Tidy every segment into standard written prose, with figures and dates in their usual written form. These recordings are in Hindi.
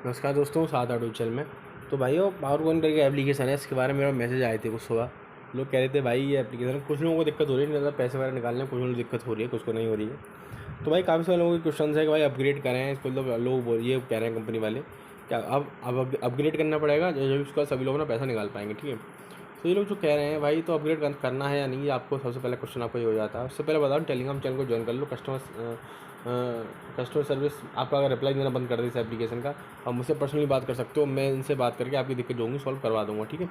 नमस्कार दोस्तों, सात आठ चैनल में। तो भाइयों, पावर कॉइन करके एप्लीकेशन है, इसके बारे में मेरा मैसेज आए थे कुछ सुबह। लोग कह रहे थे भाई ये एप्लीकेशन, कुछ लोगों को दिक्कत हो रही है, मतलब पैसे वगैरह निकालने में कुछ लोगों को दिक्कत हो रही है, कुछ को नहीं हो रही है। तो भाई काफ़ी सारे लोगों के क्वेश्चन है कि भाई अपग्रेड करें इसको। लोग ये कह रहे हैं कंपनी वाले क्या अब अपग्रेड करना पड़ेगा, जब उसका सभी लोग ना पैसा निकाल पाएंगे। ठीक है, तो ये लोग जो कह रहे हैं भाई, तो अपग्रेड करना है या नहीं, ये आपको सबसे पहले क्वेश्चन आपको ये हो जाता है। उससे पहले बताओ, टेलीग्राम चैनल को ज्वाइन कर लो। कस्टमर सर्विस आपका अगर रिप्लाई देना बंद कर दे इस एप्लीकेशन का, आप मुझसे पर्सनली बात कर सकते हो। मैं इनसे बात करके आपकी दिक्कत जो होंगी सॉल्व करवा दूँगा। ठीक है,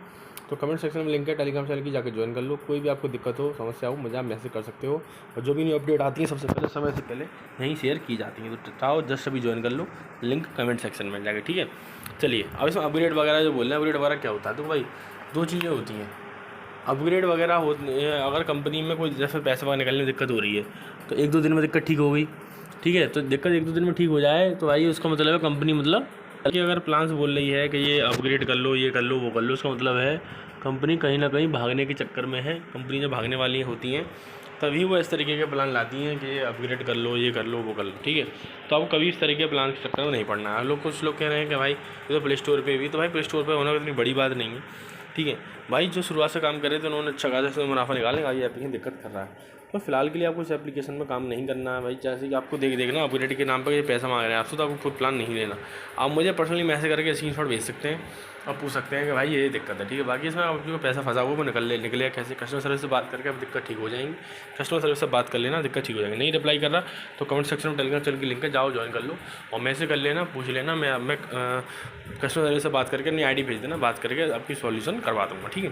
तो कमेंट सेक्शन में लिंक है टेलीग्राम चैनल की, जाकर ज्वाइन कर लो। कोई भी आपको दिक्कत हो, समस्या हो, मुझे आप मैसेज कर सकते हो। और जो भी न्यू अपडेट आती है सबसे पहले, समय से पहले यहीं शेयर की जाती है। तो चाहो जस्ट अभी ज्वाइन कर लो, लिंक कमेंट सेक्शन में जाके। ठीक है, चलिए अब इसमें अपग्रेड वगैरह जो बोल रहे हैं, अपग्रेड वगैरह क्या होता है? तो भाई दो चीज़ें होती हैं। अपग्रेड वगैरह हो, अगर कंपनी में कोई जैसे पैसे वगैरह निकलने में दिक्कत हो रही है, तो एक दो दिन में दिक्कत ठीक हो गई। ठीक है, तो दिक्कत एक दो दिन में ठीक हो जाए तो भाई उसका मतलब है कंपनी, मतलब कि अगर प्लान्स बोल रही है कि ये अपग्रेड कर लो, ये कर लो, वो कर लो, उसका मतलब है कंपनी कहीं ना कहीं भागने के चक्कर में है। कंपनी जब भागने वाली होती हैं तभी वो इस तरीके के प्लान लाती हैं कि ये अपग्रेड कर लो, ये कर लो, वो कर लो। ठीक है, तो आपको कभी इस तरीके के प्लान के चक्कर में नहीं पड़ना है। कुछ लोग कह रहे हैं कि भाई ये तो प्ले स्टोर पर भी, तो भाई प्ले स्टोर पर होना इतनी बड़ी बात नहीं है। ठीक है भाई, जो शुरुआत से काम कर रहे थे उन्होंने अच्छा खासा मुनाफा निकालने का, ये एप्लीकेशन दिक्कत कर रहा है। तो फिलहाल के लिए आपको इस एप्लीकेशन में काम नहीं करना है भाई। जैसे कि आपको देखना अपग्रेड के नाम पर ये पैसा मांग रहे हैं आपसे, तो आपको खुद प्लान नहीं लेना। आप मुझे पर्सनली मैसेज करके स्क्रीनशॉट भेज सकते हैं और पूछ सकते हैं कि भाई ये दिक्कत है। ठीक है, बाकी इसमें आपको पैसा फंसा हुआ वो निकलेगा कैसे? कस्टमर सर्विस से बात करके अब दिक्कत ठीक हो जाएंगी। कस्टमर सर्विस से बात कर लेना, दिक्कत ठीक हो जाएगी। नहीं रिप्लाई कर रहा तो कमेंट सेक्शन में टेलीग्राम चैनल की लिंक है, जाओ ज्वाइन कर लो और मैसेज कर लेना, पूछ लेना। मैं कस्टमर सर्विस से बात करके अपनी ID भेज देना, बात करके आपकी सॉल्यूशन करवा दूँगा। ठीक है,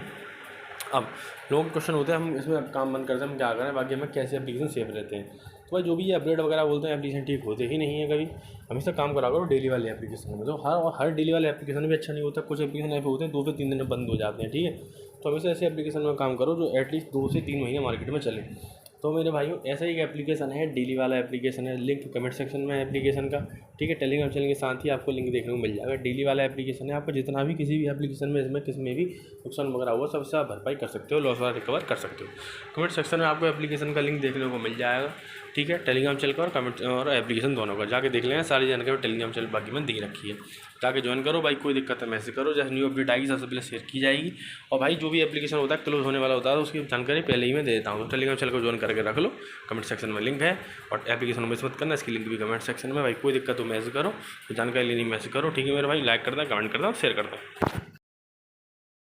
अब लोगों के क्वेश्चन होते हैं हम इसमें काम बंद करते हैं, हम क्या करें, बाकी हमें कैसे एप्लीकेशन सेफ रहते हैं। तो भाई जो भी ये अपडेट वगैरह बोलते हैं, एप्लीकेशन ठीक होते ही नहीं है कभी। हमेशा काम करा करो डेली वाले एप्लीकेशन में। तो हर डेली वाले एप्लीकेशन भी अच्छा नहीं होता। कुछ एप्लीकेशन ऐसे होते हैं 2 से 3 दिन में बंद हो जाते हैं। ठीक है, तो हमेशा ऐसे एप्लीकेशन में काम करो जो एटलीस्ट 2 से 3 महीने मार्केट में चले। तो मेरे भाइयों, ऐसा ही एक एप्लीकेशन है, डेली वाला एप्लीकेशन है, लिंक कमेंट सेक्शन में है एप्लीकेशन का। ठीक है, टेलीग्राम चैनल के साथ ही आपको लिंक देखने को मिल जाएगा। डेली वाला एप्लीकेशन है, आपको जितना भी किसी भी एप्लीकेशन में इसमें किसी में भी नुकसान वगैरह हुआ सबसे आप भरपाई कर सकते हो, लॉस वाला रिकवर कर सकते हो। कमेंट सेक्शन में आपको एप्लीकेशन का लिंक देखने को मिल जाएगा। ठीक है, टेलीग्राम चैनल का और कमेंट और एप्लीकेशन दोनों का जाके देख लेना। सारी जानकारी टेलीग्राम चैनल बाकी में दी रखी है, जाके ज्वाइन करो भाई। कोई दिक्कत है मैसेज करो, जैसे न्यू अपडेट आएगी सबसे पहले शेयर की जाएगी। और भाई जो भी एप्लीकेशन होता है क्लोज होने वाला होता है, तो उसकी जानकारी पहले ही मैं दे देता हूँ। तो टेलीग्राम चैनल को ज्वाइन करके रख लो, कमेंट सेक्शन में लिंक है। और एप्लीकेशन मिस मत करना, इसकी लिंक भी कमेंट सेक्शन में। भाई कोई दिक्कत हो मैसेज करो, तो जानकारी लेनी मैसेज करो। ठीक है मेरे भाई, लाइक करना, कमेंट करना, शेयर करना।